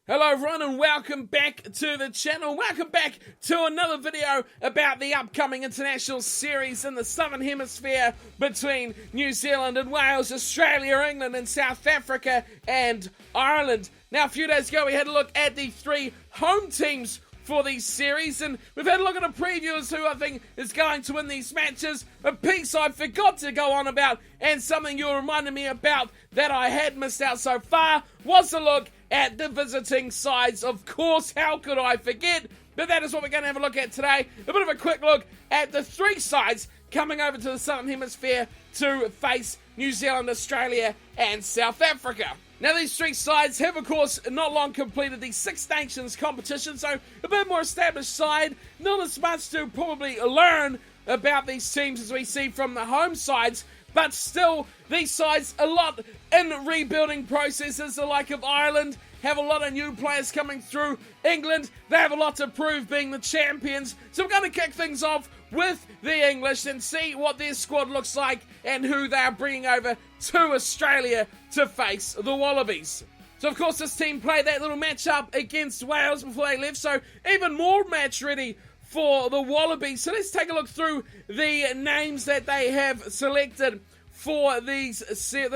Hello everyone and welcome back to the channel. Welcome back to another video about the upcoming international series in the Southern Hemisphere between New Zealand and Wales, Australia, England and South Africa and Ireland. Now a few days ago we had a look at the three home teams for these series, and we've had a look at a preview as who I think is going to win these matches. A piece I forgot to go on about and something you reminded me about that I had missed out so far was a look at the visiting sides. Of course, how could I forget? But that is what we're going to have a look at today. A bit of a quick look at the three sides coming over to the Southern Hemisphere to face New Zealand, Australia and South Africa. Now these three sides have of course not long completed the Six Nations competition, so a bit more established side, not as much to probably learn about these teams as we see from the home sides, but still these sides a lot in rebuilding processes. The like of Ireland have a lot of new players coming through. England, they have a lot to prove being the champions. So we're going to kick things off with the English and see what their squad looks like and who they are bringing over to Australia to face the Wallabies. So of course this team played that little match up against Wales before they left, so even more match ready for the Wallabies. So let's take a look through the names that they have selected for this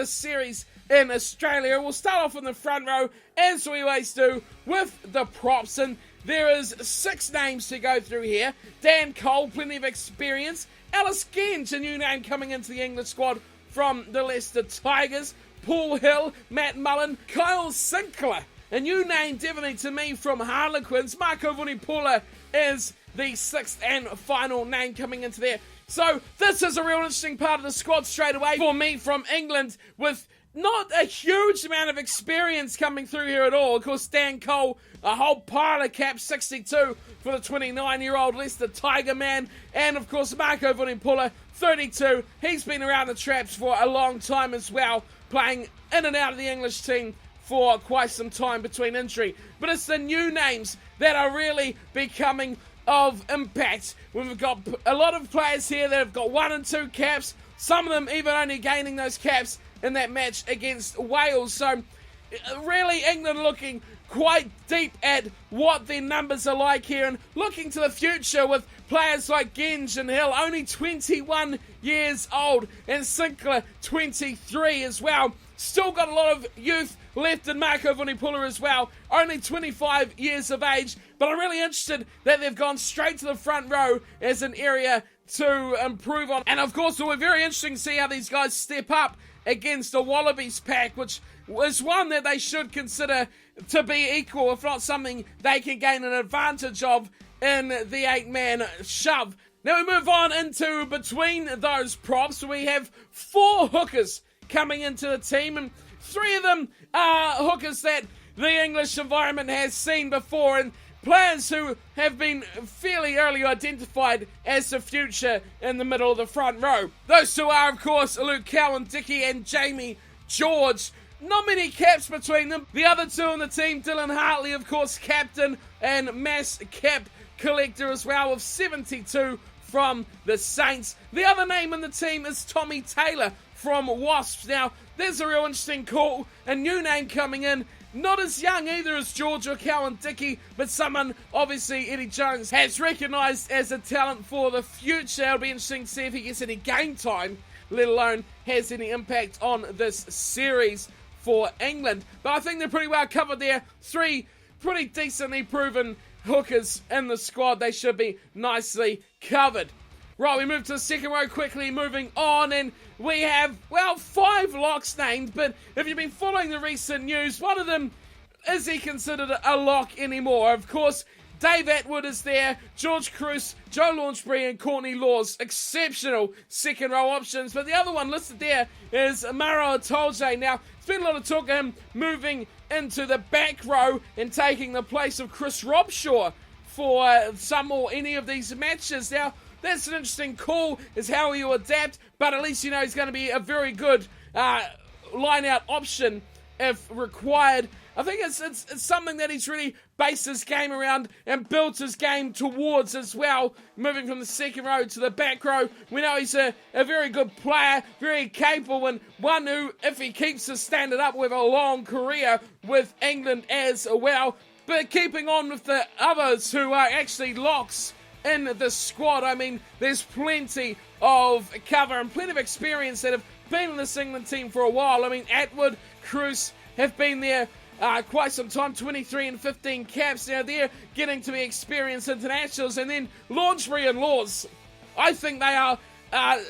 series in Australia. We'll start off in the front row, as we always do, with the props. And there is 6 names to go through here. Dan Cole, plenty of experience. Alice Genge, a new name coming into the English squad from the Leicester Tigers. Paul Hill, Matt Mullen, Kyle Sinclair, a new name definitely to me from Harlequins. Marco Vunipola is the 6th and final name coming into there. So this is a real interesting part of the squad straight away for me from England, with not a huge amount of experience coming through here at all. Of course, Dan Cole, a whole pile of caps, 62 for the 29-year-old Leicester Tiger man. And of course, Marco Vunipola, 32. He's been around the traps for a long time as well, playing in and out of the English team for quite some time between injury. But it's the new names that are really becoming of impact. We've got a lot of players here that have got 1 and 2 caps, some of them even only gaining those caps in that match against Wales. So really England looking quite deep at what their numbers are like here and looking to the future with players like Genge and Hill, only 21 years old, and Sinclair, 23 as well. Still got a lot of youth left in Marco Vunipola as well, only 25 years of age, but I'm really interested that they've gone straight to the front row as an area to improve on. And of course, it will be very interesting to see how these guys step up against the Wallabies pack, which was one that they should consider to be equal, if not something they can gain an advantage of in the 8-man shove. Now we move on into between those props. We have 4 hookers coming into the team, and 3 of them are hookers that the English environment has seen before, and players who have been fairly early identified as the future in the middle of the front row. Those 2 are, of course, Luke Cowan-Dickie and Jamie George. Not many caps between them. The other 2 on the team, Dylan Hartley, of course, captain and mass cap collector as well, with 72 from the Saints. The other name in the team is Tommy Taylor from Wasps. Now, there's a real interesting call. A new name coming in. Not as young either as George or Cowan-Dickie, but someone obviously Eddie Jones has recognised as a talent for the future. It'll be interesting to see if he gets any game time, let alone has any impact on this series for England. But I think they're pretty well covered there. 3 pretty decently proven hookers in the squad. They should be nicely covered. Right, we move to the second row quickly, moving on, and we have, well, 5 locks named, but if you've been following the recent news, one of them, is he considered a lock anymore? Of course, Dave Atwood is there, George Cruz, Joe Launchbury and Courtney Laws, exceptional second row options, but the other one listed there is Maro Itoje. Now, there's been a lot of talk of him moving into the back row and taking the place of Chris Robshaw for some or any of these matches. Now, that's an interesting call, is how you adapt, but at least you know he's going to be a very good line-out option if required. I think it's something that he's really based his game around and built his game towards as well, moving from the second row to the back row. We know he's a very good player, very capable, and one who, if he keeps his standard up, will have a long career with England as well. But keeping on with the others who are actually locks in the squad, I mean, there's plenty of cover and plenty of experience that have been in this England team for a while. I mean, Atwood, Cruz have been there quite some time, 23 and 15 caps. Now they're getting to be experienced internationals. And then Launchbury and Laws, I think they are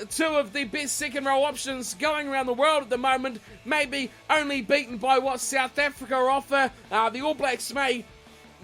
two of the best second row options going around the world at the moment, maybe only beaten by what South Africa offer. The All Blacks may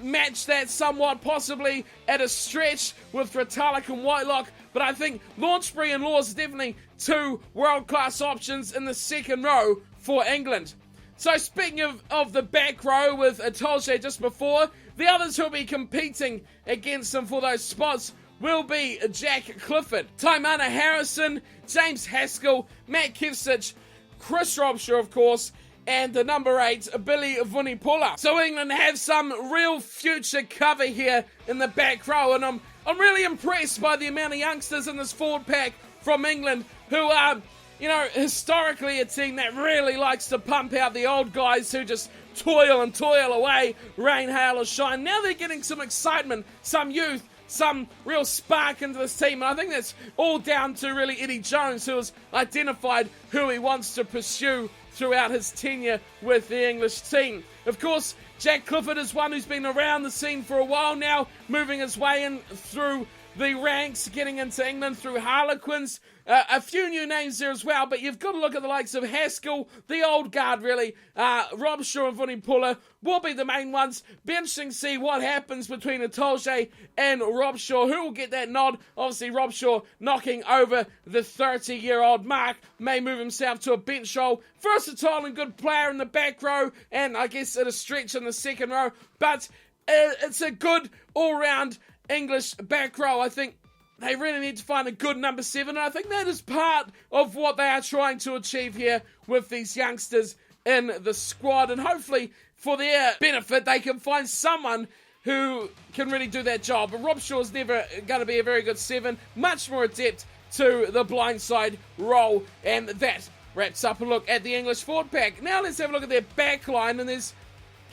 match that somewhat, possibly at a stretch with Retallick and Whitelock, but I think Launchbury and Laws are definitely two world-class options in the second row for England. So speaking of the back row with Atolje just before, the others who will be competing against them for those spots will be Jack Clifford, Taimana Harrison, James Haskell, Matt Kivcic, Chris Robshaw, of course, and the number 8, Billy Vunipola. So England have some real future cover here in the back row, and I'm really impressed by the amount of youngsters in this forward pack from England who are, you know, historically a team that really likes to pump out the old guys who just toil and toil away, rain, hail or shine. Now they're getting some excitement, some youth, some real spark into this team, and I think that's all down to really Eddie Jones, who has identified who he wants to pursue throughout his tenure with the English team. Of course, Jack Clifford is one who's been around the scene for a while now, moving his way in through the ranks, getting into England through Harlequins. A few new names there as well, but you've got to look at the likes of Haskell, the old guard really. Robshaw and Vunipola will be the main ones. Be interesting to see what happens between Atolje and Robshaw. Who will get that nod? Obviously, Robshaw knocking over the 30-year-old mark, may move himself to a bench role. Versatile and good player in the back row, and I guess at a stretch in the second row. But it's a good all-round English back row. I think they really need to find a good number 7, and I think that is part of what they are trying to achieve here with these youngsters in the squad, and hopefully for their benefit they can find someone who can really do that job. But Robshaw is never going to be a very good 7, much more adept to the blindside role, and that wraps up a look at the English forward pack. Now let's have a look at their back line, and there's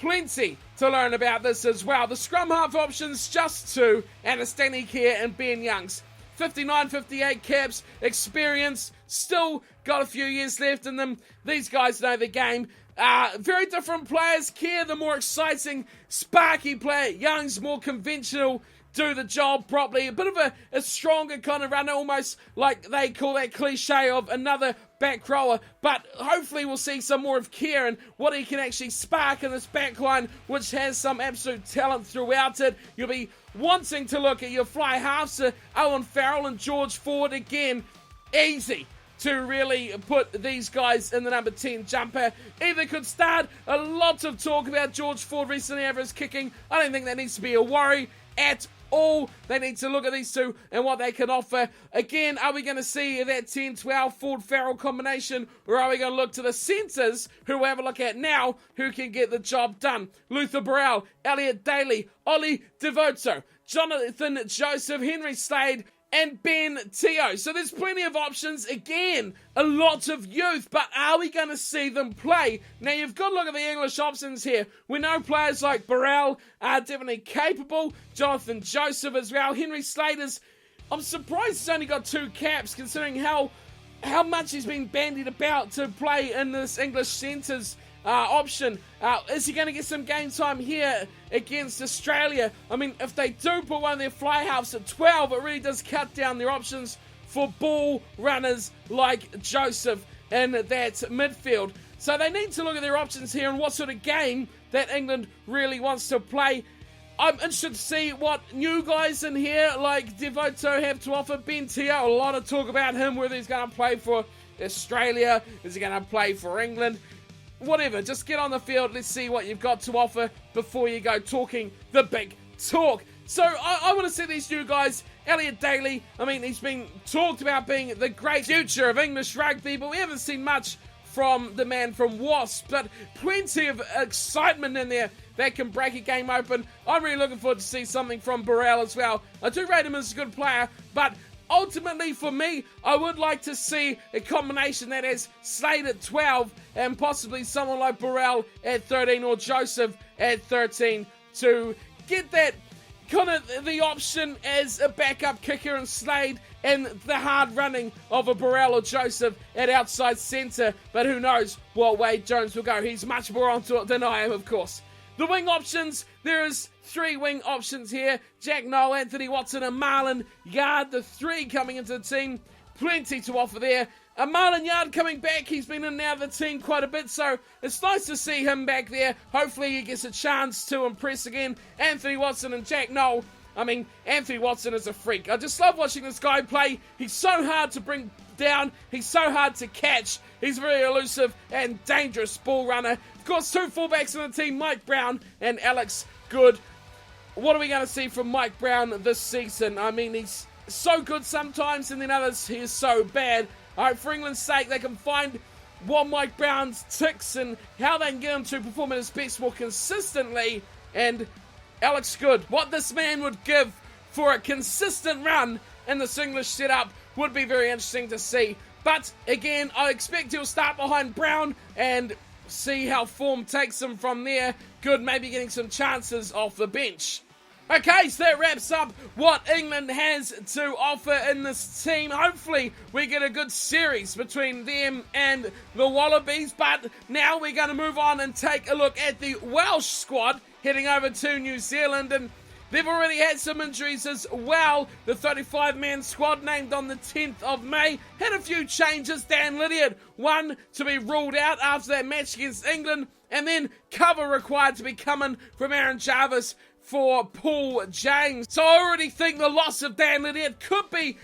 plenty to learn about this as well. The scrum half options, just 2, Anastani here and Ben Youngs. 59, 58 caps, experience, still got a few years left in them. These guys know the game. Very different players. Kerr, the more exciting, sparky player. Young's more conventional, do the job properly. A bit of a stronger kind of runner, almost like they call that cliche of another back rower. But hopefully we'll see some more of Kerr and what he can actually spark in this back line, which has some absolute talent throughout it. You'll be wanting to look at your fly halves, Owen Farrell and George Ford again. Easy to really put these guys in the number 10 jumper. Either could start. A lot of talk about George Ford recently over his kicking. I don't think that needs to be a worry at all. They need to look at these two and what they can offer. Again, are we going to see that 10-12 Ford-Farrell combination, or are we going to look to the centres, who we'll have a look at now, who can get the job done? Luther Burrell, Elliot Daly, Ollie Devoto, Jonathan Joseph, Henry Slade, and Ben Teo. So there's plenty of options. Again, a lot of youth, but are we going to see them play? Now, you've got to look at the English options here. We know players like Burrell are definitely capable. Jonathan Joseph as well. Henry Slater's, I'm surprised he's only got 2 caps, considering how much he's been bandied about to play in this English centres option. Is he going to get some game time here against Australia? I mean, if they do put one of their fly halves at 12, it really does cut down their options for ball runners like Joseph in that midfield. So they need to look at their options here and what sort of game that England really wants to play. I'm interested to see what new guys in here like Devoto have to offer. Ben Teo, a lot of talk about him, whether he's going to play for Australia, is he going to play for England? Whatever, just get on the field, let's see what you've got to offer before you go talking the big talk. So I want to see these new guys. Elliot Daly, I mean, he's been talked about being the great future of English rugby, but we haven't seen much from the man from Wasp, but plenty of excitement in there that can break a game open. I'm really looking forward to see something from Burrell as well. I do rate him as a good player, but ultimately for me, I would like to see a combination that has Slade at 12 and possibly someone like Burrell at 13 or Joseph at 13 to get that kind of the option as a backup kicker and Slade and the hard running of a Burrell or Joseph at outside centre. But who knows what way Jones will go. He's much more onto it than I am, of course. The wing options, there is 3 wing options here. Jack Noel, Anthony Watson and Marlon Yard, the 3 coming into the team. Plenty to offer there. Marlon Yard coming back, he's been in and out of the team quite a bit, so it's nice to see him back there. Hopefully he gets a chance to impress again. Anthony Watson and Jack Noel. I mean, Anthony Watson is a freak. I just love watching this guy play. He's so hard to bring down. He's so hard to catch. He's very elusive and dangerous ball runner. Of course, 2 fullbacks in the team, Mike Brown and Alex Good. What are we going to see from Mike Brown this season? I mean, he's so good sometimes, and then others he is so bad. I hope for England's sake they can find what Mike Brown's ticks and how they can get him to perform at his best more consistently. And Alex Good, what this man would give for a consistent run in this English setup would be very interesting to see. But again, I expect he'll start behind Brown and see how form takes him from there. Good, maybe getting some chances off the bench. Okay, so that wraps up what England has to offer in this team. Hopefully we get a good series between them and the Wallabies. But now we're going to move on and take a look at the Welsh squad heading over to New Zealand. And they've already had some injuries as well. The 35-man squad named on the 10th of May had a few changes. Dan Lydiard, one to be ruled out after that match against England. And then cover required to be coming from Aaron Jarvis for Paul James. So I already think the loss of Dan Lydiard could be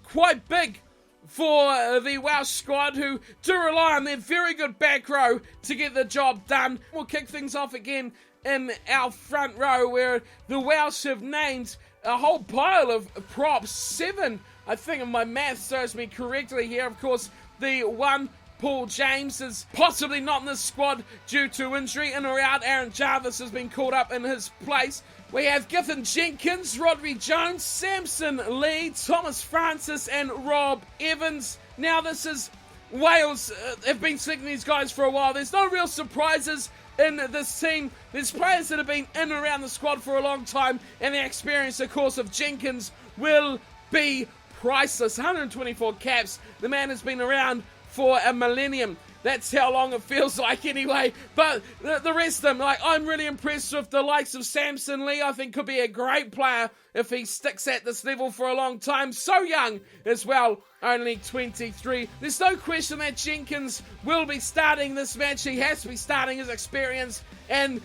quite big for the Welsh squad, who do rely on their very good back row to get the job done. We'll kick things off again in our front row, where the Welsh have named a whole pile of props. 7, I think, if my math serves me correctly here. Of course, the one, Paul James, is possibly not in the squad due to injury. In or out, Aaron Jarvis has been called up in his place. We have Githin Jenkins, Rodri Jones, Samson Lee, Thomas Francis and Rob Evans. Now this is Wales have been selecting these guys for a while. There's no real surprises in this team. There's players that have been in and around the squad for a long time, and the experience, of course, of Jenkins will be priceless. 124 caps. The man has been around for a millennium. That's how long it feels like anyway. But the rest of them, like, I'm really impressed with the likes of Samson Lee. I think could be a great player if he sticks at this level for a long time. So young as well, only 23. There's no question that Jenkins will be starting this match. He has to be starting his experience. And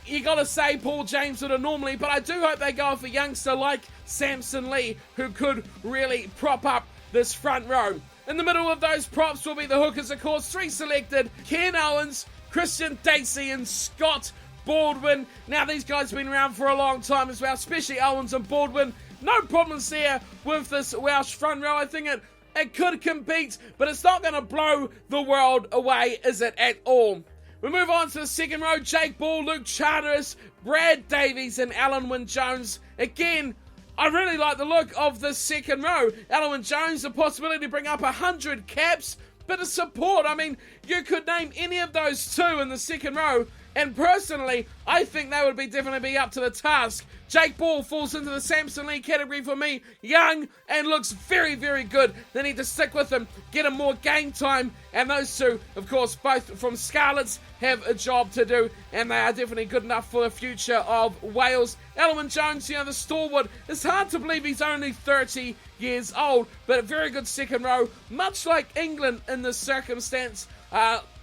you got to say Paul James would have normally, but I do hope they go with a youngster like Samson Lee, who could really prop up this front row. In the middle of those props will be the hookers, of course. 3 selected: Ken Owens, Christian Dacey and Scott Baldwin. Now these guys have been around for a long time as well, especially Owens and Baldwin. No problems there with this Welsh front row. I think it could compete, but it's not going to blow the world away, is it at all? We move on to the second row. Jake Ball, Luke Charteris, Brad Davies and Alan Wynne-Jones. Again, I really like the look of the second row. Alan Wynne-Jones, the possibility to bring up 100 caps, bit of support. I mean, you could name any of those 2 in the second row, and personally, I think they would definitely be up to the task. Jake Ball falls into the Samson Lee category for me. Young and looks very, very good. They need to stick with him, get him more game time. And those 2, of course, both from Scarlets, have a job to do. And they are definitely good enough for the future of Wales. Alan Wynne-Jones, the stalwart. It's hard to believe he's only 30 years old. But a very good second row. Much like England in this circumstance.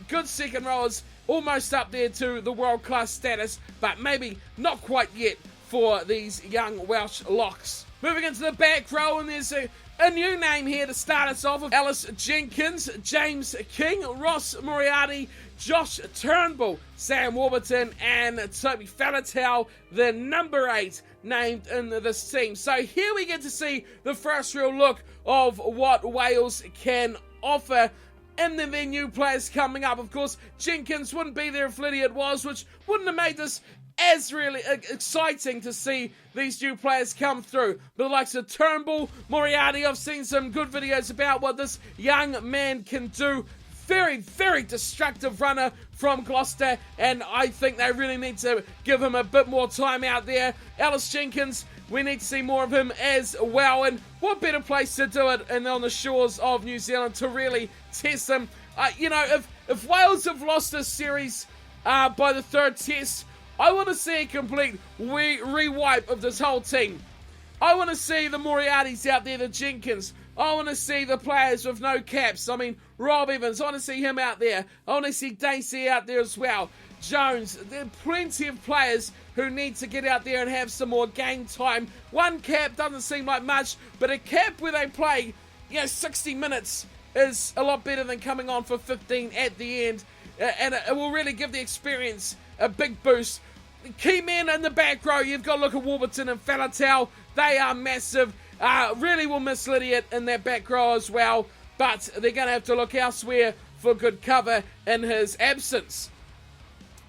Good second rowers. Almost up there to the world-class status. But maybe not quite yet for these young Welsh locks. Moving into the back row, and there's a new name here to start us off. Ellis Jenkins, James King, Ross Moriarty, Josh Turnbull, Sam Warburton and Toby Faletau, the number 8 named in this team. So here we get to see the first real look of what Wales can offer. and then their new players coming up. Of course, Jenkins wouldn't be there if Lydiard was, which wouldn't have made this as really exciting to see these new players come through. But the likes of Turnbull, Moriarty, I've seen some good videos about what this young man can do. Very, very destructive runner from Gloucester, and I think they really need to give him a bit more time out there. Ellis Jenkins, we need to see more of him as well, and what better place to do it than on the shores of New Zealand to really test them. If Wales have lost this series by the third test, I want to see a complete re-wipe of this whole team. I want to see the Moriartys out there, the Jenkins. I want to see the players with no caps. I mean, Rob Evans, I want to see him out there. I want to see Dacey out there as well. Jones, there are plenty of players who need to get out there and have some more game time. One cap doesn't seem like much, but a cap where they play 60 minutes is a lot better than coming on for 15 at the end. And it will really give the experience a big boost. Key men in the back row, you've got to look at Warburton and Faletau. They are massive. Really will miss Lydiard in their back row as well, but they're going to have to look elsewhere for good cover in his absence.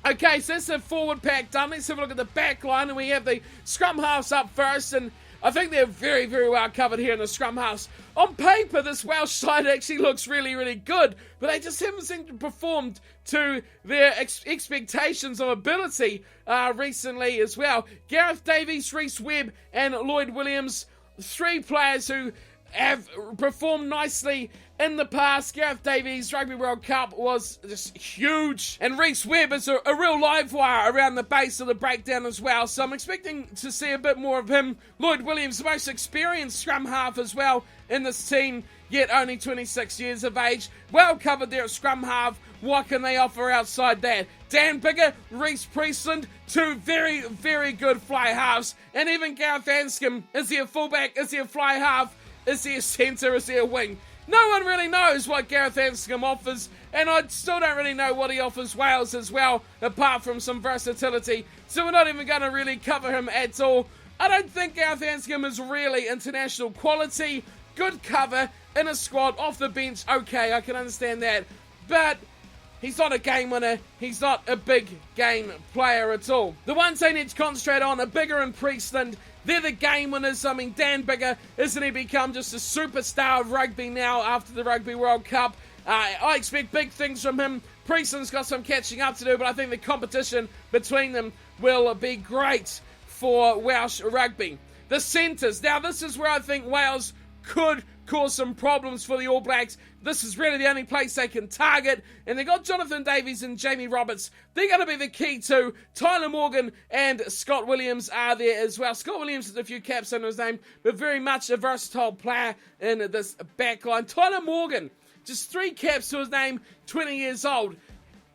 Okay, so that's the forward pack done. Let's have a look at the back line, and we have the scrum halves up first, and I think they're very, very well covered here in the scrum halves. On paper, this Welsh side actually looks really, really good, but they just haven't seemed to perform to their expectations of ability recently as well. Gareth Davies, Rhys Webb, and Lloyd Williams, three players who have performed nicely in the past. Gareth Davies, Rugby World Cup was just huge. And Rhys Webb is a real live wire around the base of the breakdown as well. So I'm expecting to see a bit more of him. Lloyd Williams, the most experienced scrum half as well in this team, yet only 26 years of age. Well covered there at scrum half. What can they offer outside that? Dan Biggar, Reece Priestland, two very, very good fly halves. And even Gareth Anscombe, is he a fullback? Is he a fly half? Is he a centre? Is he a wing? No one really knows what Gareth Anscombe offers, and I still don't really know what he offers Wales as well, apart from some versatility. So we're not even going to really cover him at all. I don't think Gareth Anscombe is really international quality. Good cover in a squad, off the bench, okay, I can understand that. But he's not a game winner. He's not a big game player at all. The ones they need to concentrate on are Biggar and Priestland. They're the game winners. I mean, Dan Biggar, isn't he become just a superstar of rugby now after the Rugby World Cup? I expect big things from him. Priestland's got some catching up to do, but I think the competition between them will be great for Welsh rugby. The centres. Now, this is where I think Wales could cause some problems for the All Blacks. This is really the only place they can target, and they got Jonathan Davies and Jamie Roberts. They're going to be the key too. Tyler Morgan and Scott Williams are there as well. Scott Williams has a few caps under his name, but very much a versatile player in this back line. Tyler Morgan, just 3 caps to his name, 20 years old.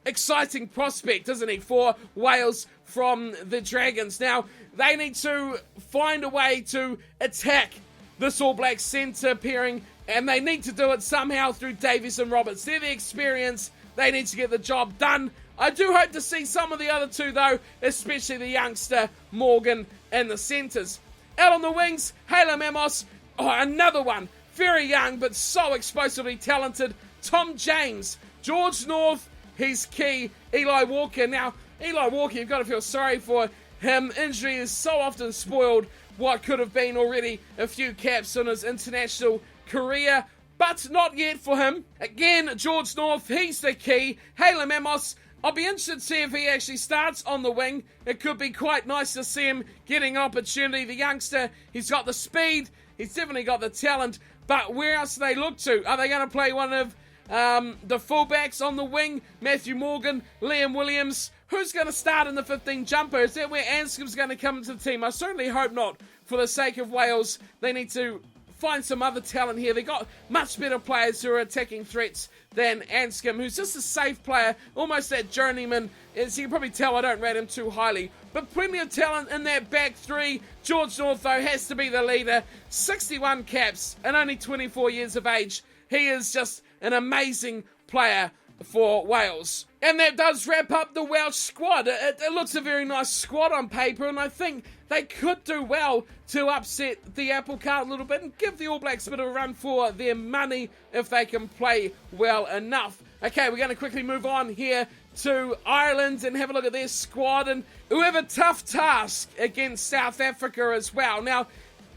Exciting prospect, isn't he, for Wales from the Dragons. Now, they need to find a way to attack this All Black centre pairing, and they need to do it somehow through Davies and Roberts. They're the experience. They need to get the job done. I do hope to see some of the other two, though, especially the youngster Morgan in the centres. Out on the wings, Halem Amos, another one. Very young, but so explosively talented. Tom James, George North, he's key. Eli Walker. Now, Eli Walker, you've got to feel sorry for him. Injury is so often spoiled what could have been already a few caps on his international career, but not yet for him. Again, George North, he's the key. Halem Amos, I'll be interested to see if he actually starts on the wing. It could be quite nice to see him getting an opportunity. The youngster, he's got the speed, he's definitely got the talent, but where else do they look to? Are they going to play one of the fullbacks on the wing? Matthew Morgan, Liam Williams. Who's going to start in the 15 jumper? Is that where Anscombe's going to come into the team? I certainly hope not. For the sake of Wales, they need to find some other talent here. They've got much better players who are attacking threats than Anscombe, who's just a safe player, almost that journeyman. As you can probably tell, I don't rate him too highly. But plenty of talent in that back three. George North, though, has to be the leader. 61 caps and only 24 years of age. He is just an amazing player for Wales. And that does wrap up the Welsh squad. It looks a very nice squad on paper, and I think they could do well to upset the apple cart a little bit and give the All Blacks a bit of a run for their money if they can play well enough. Okay, we're going to quickly move on here to Ireland and have a look at their squad, and who have a tough task against South Africa as well. Now,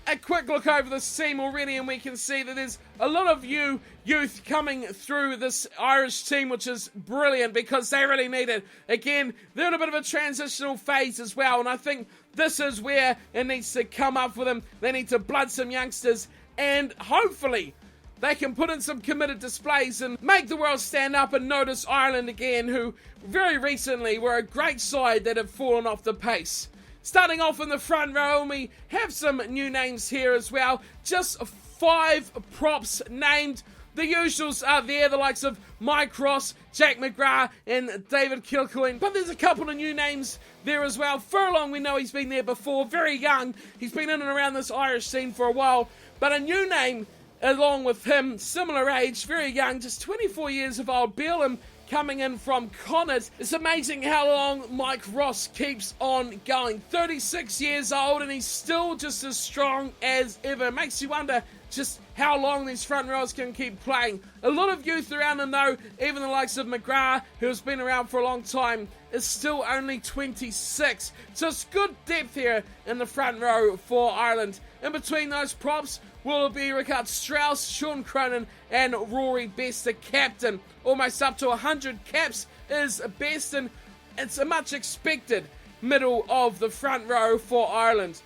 a quick look over this team already, and we can see that there's a lot of youth coming through this Irish team, which is brilliant because they really need it. Again, they're in a bit of a transitional phase as well, and I think this is where it needs to come up for them. They need to blood some youngsters, and hopefully they can put in some committed displays and make the world stand up and notice Ireland again, who very recently were a great side that have fallen off the pace. Starting off in the front row, and we have some new names here as well. Just 5 props named. The usuals are there, the likes of Mike Ross, Jack McGrath, and David Kilcoyne. But there's a couple of new names there as well. Furlong, we know he's been there before, very young. He's been in and around this Irish scene for a while. But a new name along with him, similar age, very young, just 24 years of old, Beelum, coming in from Connacht. It's amazing how long Mike Ross keeps on going. 36 years old, and he's still just as strong as ever. Makes you wonder just how long these front rows can keep playing. A lot of youth around them though, even the likes of McGrath, who's been around for a long time, is still only 26. So it's good depth here in the front row for Ireland. In between those props will be Richard Strauss, Sean Cronin, and Rory Best, the captain. Almost up to 100 caps is Best, and it's a much expected middle of the front row for Ireland.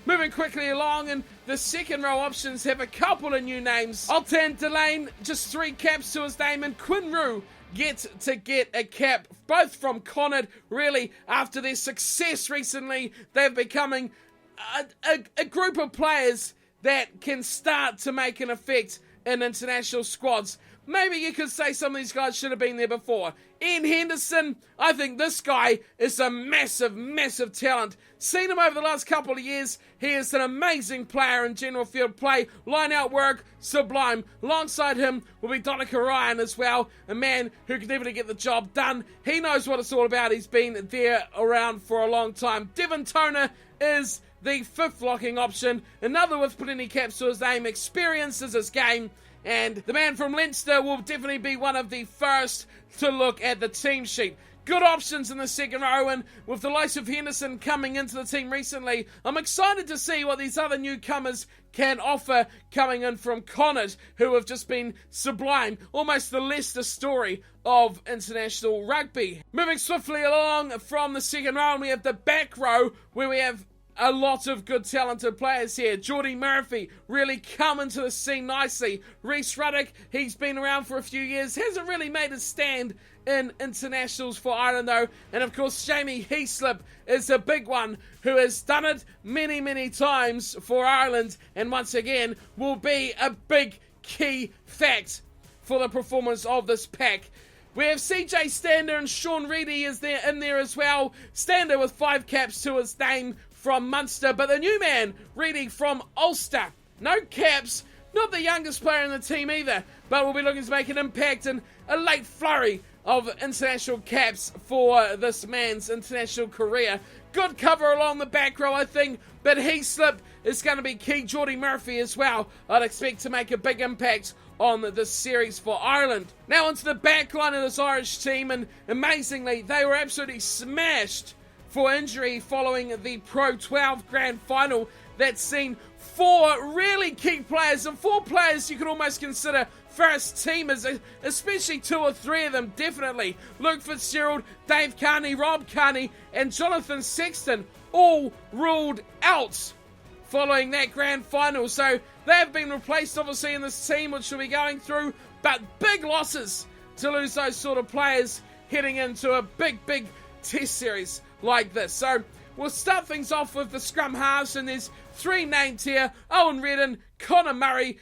Moving quickly along, and the second row options have a couple of new names. Altan Delane, just 3 caps to his name, and Quinn Rue get a cap, both from Connacht. Really, after their success recently, they're becoming a group of players that can start to make an effect in international squads. Maybe you could say some of these guys should have been there before. Ian Henderson, I think this guy is a massive, massive talent. Seen him over the last couple of years. He is an amazing player in general field play. Line-out work, sublime. Alongside him will be Donica Ryan as well. A man who can definitely get the job done. He knows what it's all about. He's been there around for a long time. Devon Toner is the 5th locking option. Another with plenty caps to his name. Experience is his game. And the man from Leinster will definitely be one of the first to look at the team sheet. Good options in the second row, and with the likes of Henderson coming into the team recently, I'm excited to see what these other newcomers can offer coming in from Connacht, who have just been sublime. Almost the Leicester story of international rugby. Moving swiftly along from the second row, and we have the back row, where we have a lot of good talented players here. Geordie Murphy really come into the scene nicely. Rhys Ruddock, he's been around for a few years, hasn't really made a stand in internationals for Ireland though. And of course Jamie Heaslip is a big one who has done it many, many times for Ireland, and once again will be a big key fact for the performance of this pack. We have CJ Stander and Sean Reedy is there in there as well. Stander with 5 caps to his name from Munster, but the new man, Reedy from Ulster. No caps, not the youngest player in the team either, but we'll be looking to make an impact in a late flurry of international caps for this man's international career. Good cover along the back row, I think, but Heaslip is going to be key. Geordie Murphy as well, I'd expect to make a big impact on this series for Ireland. Now onto the back line of this Irish team, and amazingly, they were absolutely smashed for injury following the Pro 12 Grand Final that's seen 4 really key players, and 4 players you could almost consider first teamers, especially 2 or 3 of them definitely. Luke Fitzgerald, Dave Carney, Rob Carney, and Jonathan Sexton all ruled out following that Grand Final. So they have been replaced obviously in this team which will be going through, but big losses to lose those sort of players heading into a big test series like this. So we'll start things off with the scrum halves, and there's 3 named here: Owen Redden, Connor Murray.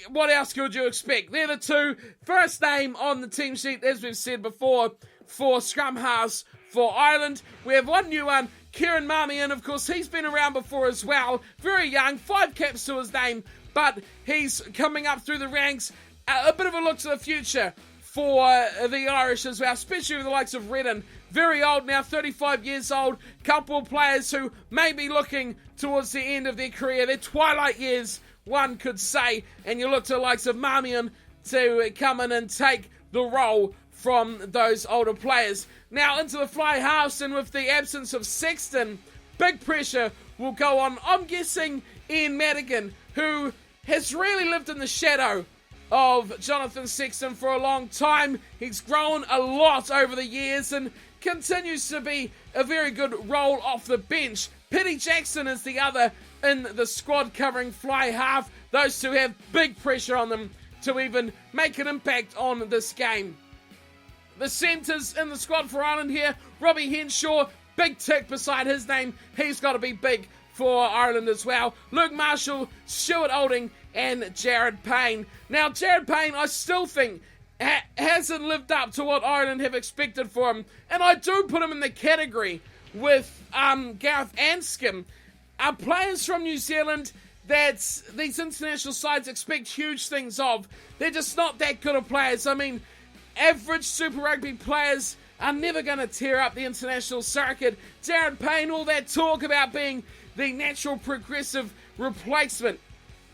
What else could you expect? They're the 2 first name on the team sheet, as we've said before, for scrum halves for Ireland. We have one new one, Kieran Marmion. Of course, he's been around before as well. Very young, 5 caps to his name, but he's coming up through the ranks. A bit of a look to the future for the Irish as well, especially with the likes of Redden. Very old now, 35 years old. Couple of players who may be looking towards the end of their career, their twilight years, one could say. And you look to the likes of Marmion to come in and take the role from those older players. Now into the fly halves, and with the absence of Sexton, big pressure will go on. I'm guessing Ian Madigan, who has really lived in the shadow of Jonathan Sexton for a long time. He's grown a lot over the years and continues to be a very good role off the bench. Petty Jackson is the other in the squad covering fly half. Those two have big pressure on them to even make an impact on this game. The centres in the squad for Ireland here, Robbie Henshaw, big tick beside his name. He's got to be big for Ireland as well. Luke Marshall, Stuart Olding, and Jared Payne. Now, Jared Payne, I still think, hasn't lived up to what Ireland have expected for him. And I do put him in the category with Gareth Anscombe. Players from New Zealand that these international sides expect huge things of. They're just not that good of players. I mean, average Super Rugby players are never going to tear up the international circuit. Jared Payne, all that talk about being the natural progressive replacement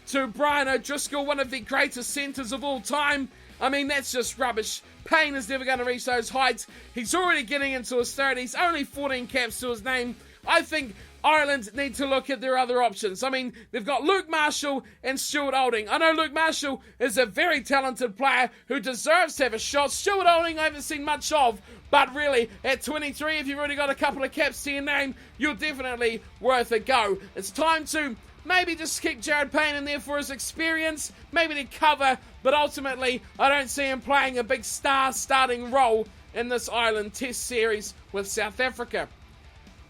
to Brian O'Driscoll, one of the greatest centres of all time. I mean, that's just rubbish. Payne is never going to reach those heights. He's already getting into his 30s, only 14 caps to his name. I think Ireland need to look at their other options. I mean, they've got Luke Marshall and Stuart Olding. I know Luke Marshall is a very talented player who deserves to have a shot. Stuart Olding I haven't seen much of, but really, at 23, if you've already got a couple of caps to your name, you're definitely worth a go. It's time to maybe just keep Jared Payne in there for his experience, maybe to cover, but ultimately, I don't see him playing a big star starting role in this Ireland Test series with South Africa.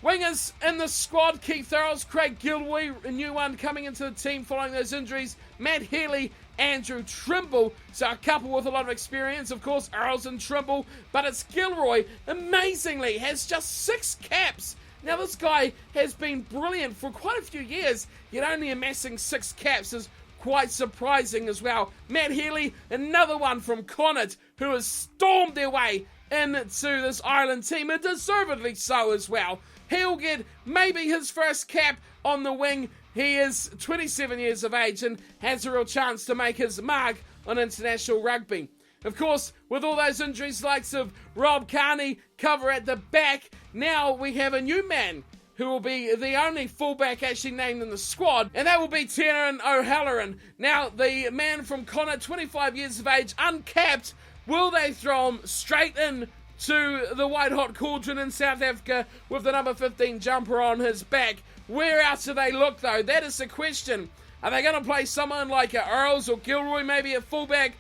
Wingers in the squad, Keith Earls, Craig Gilroy, a new one coming into the team following those injuries, Matt Healy, Andrew Trimble, so a couple with a lot of experience, of course, Earls and Trimble, but it's Gilroy, amazingly, has just 6 caps. Now this guy has been brilliant for quite a few years, yet only amassing 6 caps is quite surprising as well. Matt Healy, another one from Connacht, who has stormed their way into this Ireland team, and deservedly so as well. He'll get maybe his first cap on the wing. He is 27 years of age and has a real chance to make his mark on international rugby. Of course, with all those injuries, likes of Rob Kearney, cover at the back, now we have a new man who will be the only fullback actually named in the squad, and that will be Tiernan O'Halloran. Now, the man from Connacht, 25 years of age, uncapped. Will they throw him straight in to the white-hot cauldron in South Africa with the number 15 jumper on his back? Where else do they look, though? That is the question. Are they going to play someone like Earls or Gilroy, maybe at fullback?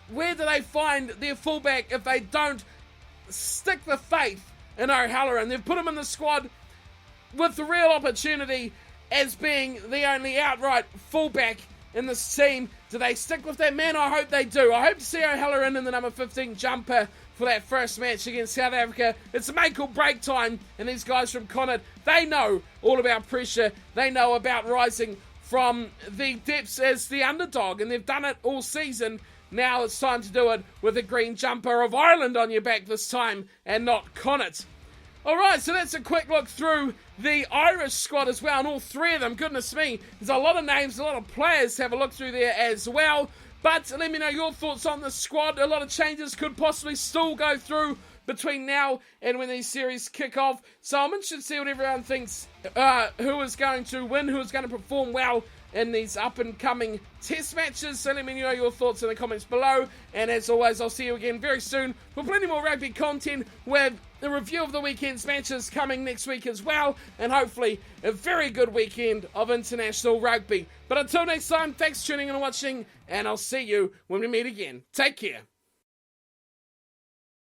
Where do they find their fullback if they don't stick the faith in O'Halloran? They've put him in the squad with the real opportunity as being the only outright fullback in this team. Do they stick with that man? I hope they do. I hope to see O'Halloran in the number 15 jumper for that first match against South Africa. It's make or break time, and these guys from Connacht, they know all about pressure. They know about rising from the depths as the underdog, and they've done it all season. Now it's time to do it with the green jumper of Ireland on your back this time, and not Connacht. Alright, so that's a quick look through the Irish squad as well, and all 3 of them. Goodness me, there's a lot of names, a lot of players to have a look through there as well. But let me know your thoughts on the squad. A lot of changes could possibly still go through between now and when these series kick off. So I'm interested to see what everyone thinks, who is going to win, who is going to perform well in these up-and-coming test matches. So let me know your thoughts in the comments below. And as always, I'll see you again very soon for plenty more rugby content with the review of the weekend's matches coming next week as well. And hopefully a very good weekend of international rugby. But until next time, thanks for tuning in and watching. And I'll see you when we meet again. Take care.